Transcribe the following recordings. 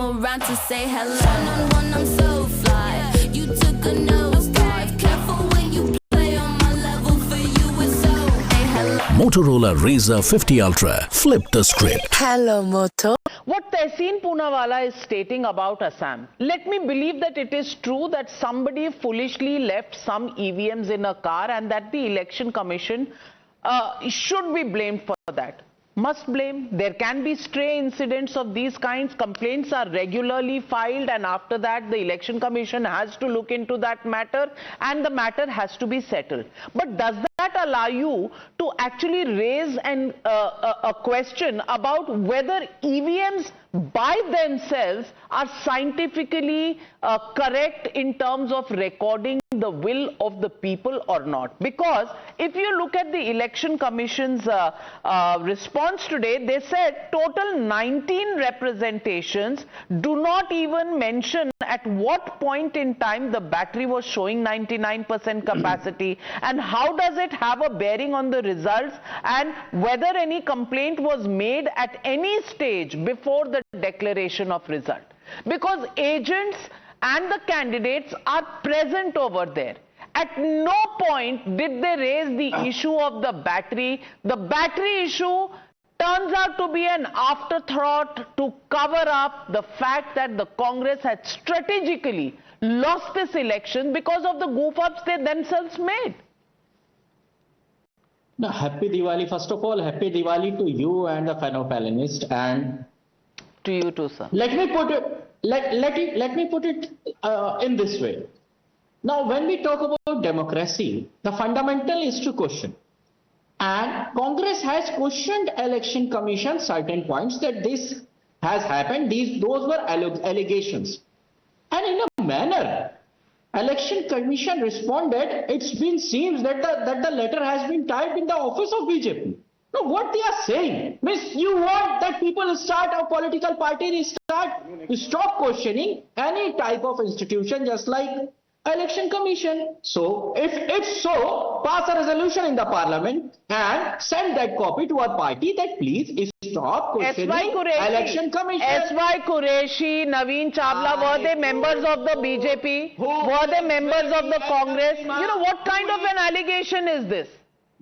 come around to say hello. One-on-one, I'm so fly. You took a nosedive. Careful when you play on my level. For you, it's so. Hey, hello. Motorola Razr 50 Ultra. Flip the script. Hello, Moto. What Tehseen Poonawalla is stating about Assam, let me believe that it is true that somebody foolishly left some EVMs in a car and that the Election Commission should be blamed for that. Must blame. There can be stray incidents of these kinds. Complaints are regularly filed, and after that the Election Commission has to look into that matter and the matter has to be settled. But does that allow you to actually raise a question about whether EVMs by themselves are scientifically correct in terms of recording the will of the people or not? Because if you look at the Election Commission's response today, they said total 19 representations do not even mention at what point in time the battery was showing 99% capacity and how does it have a bearing on the results and whether any complaint was made at any stage before the declaration of result. Because agents and the candidates are present over there. At no point did they raise the issue of the battery. The battery issue turns out to be an afterthought to cover up the fact that the Congress had strategically lost this election because of the goof-ups they themselves made. No, happy Diwali. First of all, happy Diwali to you and the fellow panelists, and to you too, sir. Let me put it in this way. Now, when we talk about democracy, the fundamental is to question. And Congress has questioned Election Commission certain points that this has happened. Those were allegations. And in a manner, Election Commission responded, seems that the letter has been typed in the office of BJP. Now, what they are saying means you want that people start a political party, stop questioning any type of institution just like Election Commission. So, if so, pass a resolution in the parliament and send that copy to our party that please stop questioning Election Commission. S.Y. Qureshi, Naveen Chawla, were they members of the BJP? Were they members of the Congress? You know, what kind of an allegation is this?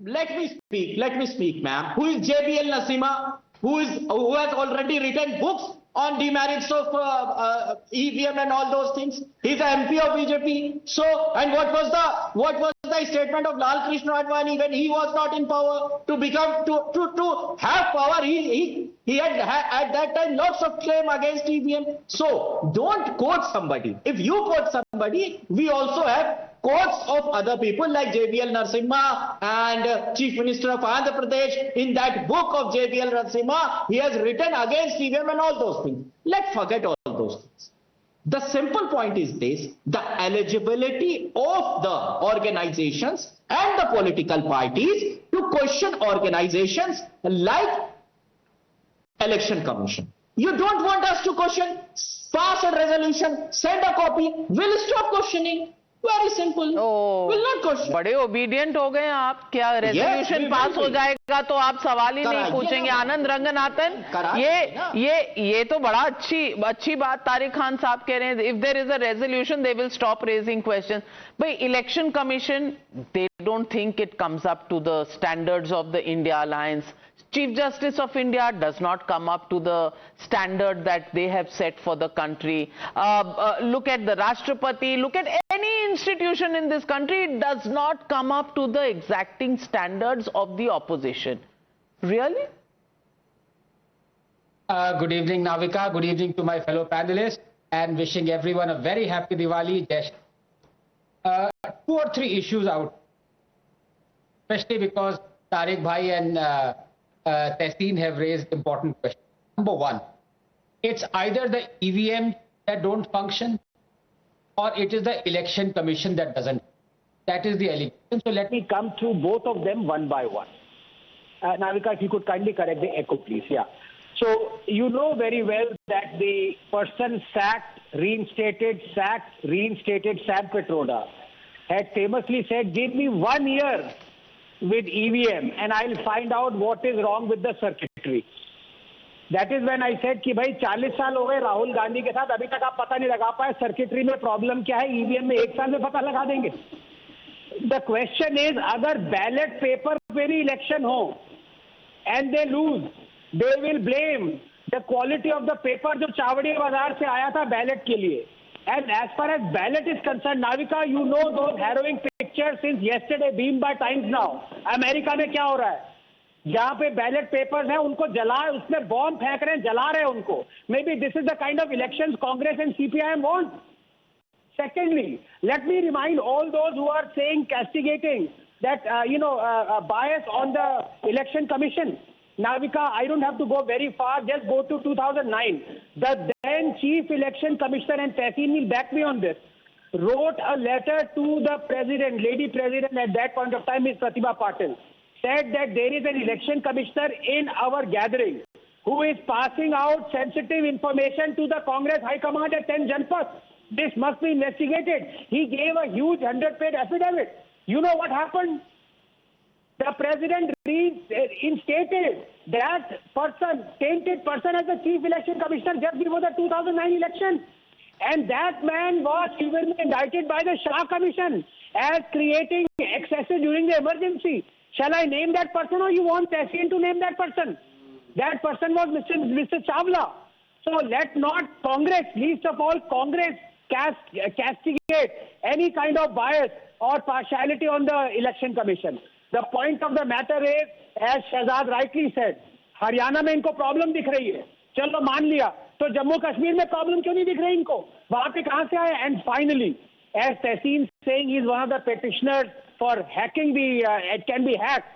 Let me speak, ma'am. Who is JBL Nasima? Who has already written books on demerits of EVM and all those things? He's an MP of BJP. So, and what was the statement of Lal Krishna Advani when he was not in power to have power? He had at that time lots of claim against EVM. So, don't quote somebody. If you quote somebody, we also have quotes of other people like JBL Narasimha and Chief Minister of Andhra Pradesh. In that book of JBL Narasimha, he has written against EVM and all those things. Let's forget all those things. The simple point is this: the eligibility of the organizations and the political parties to question organizations like Election Commission. You don't want us to question? Pass a resolution, send a copy, we'll stop questioning. Very simple. Will not question. बड़े obedient हो गए आप. क्या resolution pass हो जाएगा तो आप सवाल ही नहीं पूछेंगे? आनंद रंगनाथन, ये तो बड़ा अच्छी बात तारिक खान साहब कह रहे हैं. If there is a resolution, they will stop raising questions. But Election Commission, they don't think it comes up to the standards of the India Alliance. Chief Justice of India does not come up to the standard that they have set for the country. Look at the Rashtrapati, look at any institution in this country, it does not come up to the exacting standards of the opposition. Really? Good evening, Navika. Good evening to my fellow panelists, and wishing everyone a very happy Diwali. Two or three issues out, especially because Tariq Bhai and Tehseen have raised important questions. Number one, it's either the EVM that don't function or it is the Election Commission that doesn't. That is the allegation. So let me come through both of them one by one. Navika, if you could kindly correct the echo, please. Yeah. So you know very well that the person sacked, reinstated, Sam Petroda had famously said, give me 1 year with EVM and I'll find out what is wrong with the circuitry. That is when I said कि भाई 40 साल हो गए राहुल गांधी के साथ, अभी तक आप पता नहीं लगा पाए सर्किटरी में प्रॉब्लम क्या है, ईवीएम में 1 साल में पता लगा देंगे. The question is, अगर बैलेट पेपर पे भी इलेक्शन हो and they lose, they will blame the quality of the paper जो चावड़ी बाजार से आया था बैलेट के लिए. And as far as ballot is concerned, Navika, you know those harrowing pictures since yesterday, beamed by times now. America में क्या हो रहा है, जहाँ पे बैलेट पेपर्स हैं उनको जला, उसमें बॉम्ब फेंक रहे हैं, जला रहे हैं उनको. May be this is the kind of elections Congress and CPIM want. Secondly, let me remind all those who are saying, castigating that bias on the election commission. Navika, I don't have to go very far, just go to 2009. The then chief election commissioner, and Tehseen will back me on this, wrote a letter to the president, lady president at that point of time, Ms. Pratibha Patil, said that there is an election commissioner in our gathering who is passing out sensitive information to the Congress High Command at 10 Janpath. This must be investigated. He gave a huge 100-page affidavit. You know what happened? The president reinstated that person, tainted person, as the chief election commissioner just before the 2009 election. And that man was even indicted by the Shah Commission as creating excesses during the emergency. Shall I name that person, or you want Tehseen to name that person? That person was Mr. Chawla. So let not Congress, least of all Congress, castigate any kind of bias or partiality on the election commission. The point of the matter is, as Shehzad rightly said, Haryana में इनको problem दिख रही है, चलो मान लिया, तो जम्मू कश्मीर में प्रॉब्लम क्यों नहीं दिख रही इनको, वहां पे कहां से आए? And finally, as Tehseen saying, he is one of the petitioners for hacking it can be hacked.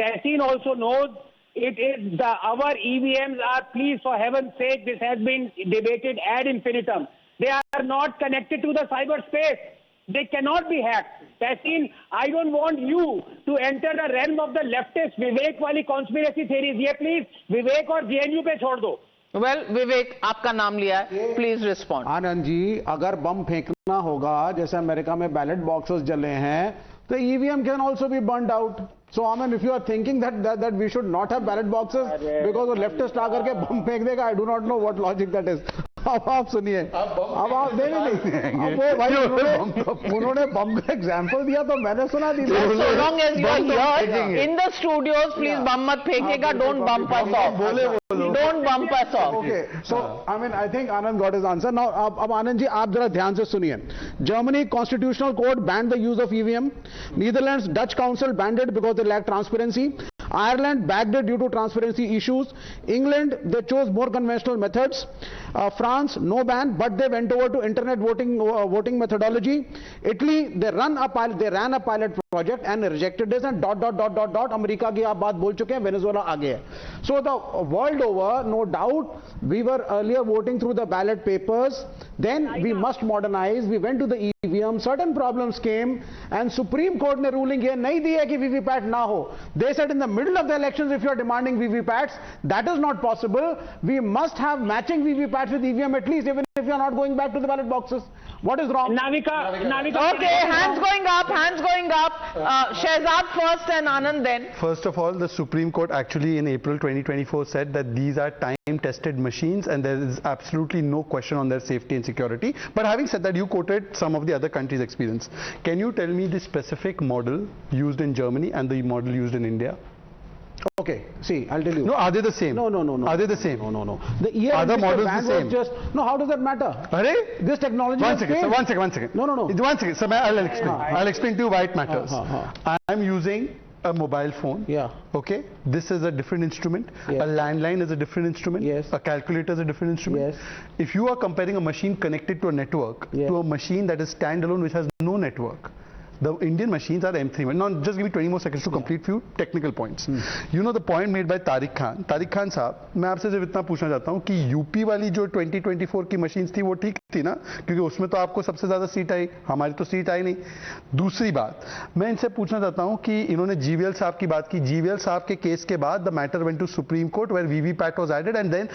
Tehseen also knows it is our EVMs are, please for heaven's sake, this has been debated ad infinitum. They are not connected to the cyberspace. They cannot be hacked. Tehseen, I don't want you to enter the realm of the leftist Vivek wali conspiracy theories. ये please Vivek और JNU पे छोड़ दो. Well, Vivek, आपका नाम लिया है, please respond. Anand ji, अगर बम फेंकना होगा जैसे अमेरिका में बैलेट बॉक्सेस जले हैं, तो EVM can also be burned out. So I mean, if you are thinking that we should not have ballot boxes because the leftist आकर के बम फेंक देगा, I do not know what logic that is. अब आप सुनिए, अब आप उन्होंने बम का एग्जाम्पल दिया तो मैंने सुना दी. So long as you are here in the studios, please बम मत फेंकेगा, don't bump us off. Don't bump us off. Okay, so I mean, I think Anand got his answer. Now, अब आनंद जी आप जरा ध्यान से सुनिए. Germany constitutional court banned the use of EVM. Netherlands Dutch council banned it because they lack transparency. Ireland backed it due to transparency issues. England, they chose more conventional methods. France, no ban, but they went over to internet voting methodology. Italy, they ran a pilot project and rejected this, and ... America की आप बात बोल चुके हैं, Venezuela आगे है. So the world over, no doubt, we were earlier voting through the ballot papers. Then we must modernize. We went to the EVM. Certain problems came, and Supreme Court ने ruling ये नहीं दी है कि VVPAT ना हो. They said in the middle of the elections, if you are demanding VVPATs, that is not possible. We must have matching VVPATs with EVM at least, even if you are not going back to the ballot boxes. What is wrong? Navika. Okay, hands going up. Shehzad first and Anand then. First of all, the Supreme Court actually in April 2024 said that these are time-tested machines and there is absolutely no question on their safety and security. But having said that, you quoted some of the other countries' experience. Can you tell me the specific model used in Germany and the model used in India? Okay, see, I'll tell you. No, are they the same? No. Are they the same? No. The year are the models the same? No, how does that matter? This technology One second. No. 1 second. So I'll explain. I'll explain to you why it matters. I'm using a mobile phone. Yeah. Okay. This is a different instrument. Yeah. A landline is a different instrument. Yes. A calculator is a different instrument. Yes. If you are comparing a machine connected to a network to a machine that is standalone which has no network, the Indian machines are M3. Now, just give me 20 more seconds to complete few technical points. You know the point made by Tariq Khan. Tariq Khan साहब, मैं आपसे सिर्फ इतना पूछना चाहता हूँ कि UP वाली जो 2024 की मशीन्स थी वो ठीक थी ना, क्योंकि उसमें तो आपको सबसे ज्यादा सीट आई, हमारी तो सीट आई नहीं. दूसरी बात, मैं इनसे पूछना चाहता हूँ कि इन्होंने जीवीएल साहब की बात की. जीवीएल साहब के केस के बाद the matter went to Supreme Court where VVPAT was added and then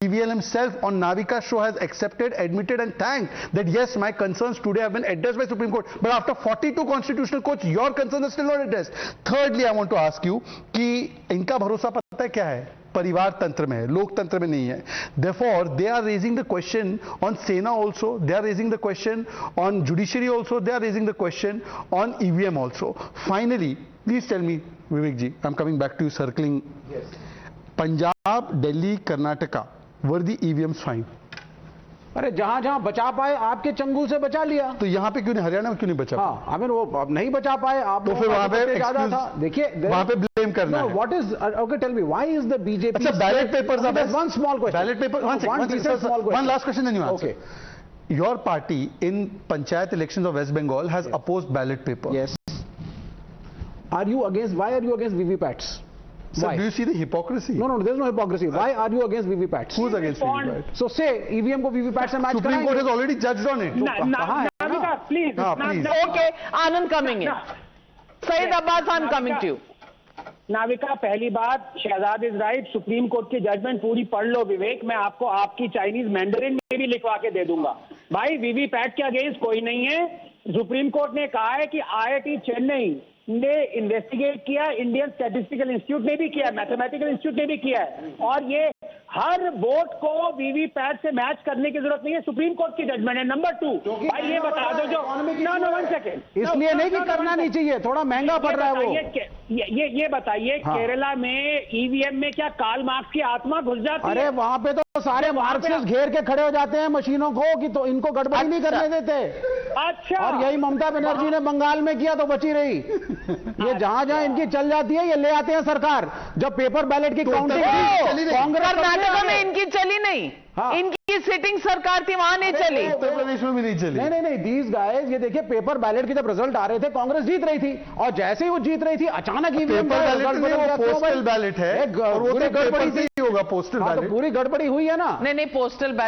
GVL himself on Navika show has accepted, admitted and thanked that yes, my concerns today have been addressed by Supreme Court. But after 42 constitutional courts, your concerns are still not addressed. Thirdly, I want to ask you कि इनका भरोसा पता है क्या है? परिवार तंत्र में है, लोकतंत्र में नहीं है. Therefore, they are raising the question on Sena also, they are raising the question on judiciary also, they are raising the question on EVM also. Finally, please tell me, Vivek ji, I'm coming back to you, circling. Yes. Punjab, Delhi, Karnataka, were the EVMs fine? अरे जहां जहां बचा पाए आपके चंगुल से बचा लिया. तो यहाँ पे क्यों नहीं, हरियाणा में क्यों नहीं बचा? हाँ, I mean वो अब नहीं बचा पाए आप. तो फिर वहां पे ज्यादा था. देखिए वहां पे ब्लेम करना है. What is okay? Tell me why is the BJP? अच्छा, ballot papers are best. One small question. Ballot paper. One last question, then you answer. Okay. Your party in Panchayat elections of West Bengal has opposed ballot paper. Yes. Are you against? Why are you against VVPATs? Sir, do you see the hypocrisy? No, there's no hypocrisy. Why are you against VVPATs? Who's against VVPAT? So say EVM को VVPAT से match Supreme Court has already judged on it. Navika, please. Okay, Anand coming in. Saeed Abbas, I'm coming to you. Navika, पहली बात, Shahzad is right. Supreme court की judgment पूरी पढ़ लो विवेक. मैं आपको आपकी चाइनीज मैंडरिन में भी लिखवा के दे दूंगा. भाई वीवीपैट के अगेंस्ट कोई नहीं है. सुप्रीम कोर्ट ने कहा है कि IIT चेन्नई ने इन्वेस्टिगेट किया, इंडियन स्टैटिस्टिकल इंस्टीट्यूट ने भी किया, मैथमेटिकल इंस्टीट्यूट ने भी किया है, और ये हर वोट को वीवीपैट से मैच करने की जरूरत नहीं है. सुप्रीम कोर्ट की जजमेंट है. नंबर 2, भाई ये बता दो जो नो 1 सेकेंड, इसलिए नहीं कि करना नहीं चाहिए, थोड़ा महंगा पड़ रहा है वो. ये बताइए, केरला में EVM में क्या कार्ल मार्क्स की आत्मा घुस जाती है? अरे वहां पे तो सारे मार्क्सिस्ट घेर के खड़े हो जाते हैं मशीनों को कि तो इनको गड़बड़ी नहीं करने देते. अच्छा, और यही ममता बनर्जी ने बंगाल में किया तो बची रही. ये जहां जहां इनकी चल जाती है ये ले आते हैं सरकार. जब पेपर बैलेट की काउंटिंग कांग्रेस कर्नाटक में इनकी चली नहीं. इनकी सिटिंग सरकार थी, वहां नहीं चली. उत्तर प्रदेश में भी नहीं चली. नहीं, दीज गाइस, ये देखिए पेपर बैलेट के जब रिजल्ट आ रहे थे कांग्रेस जीत रही थी, और जैसे ही वो जीत रही थी अचानक EVM paper ballot postal ballot है, और वो तो गड़बड़ी से ही होगा पोस्टल बैलेट. पूरी गड़बड़ी हुई है ना. नहीं, पोस्टल बैलेट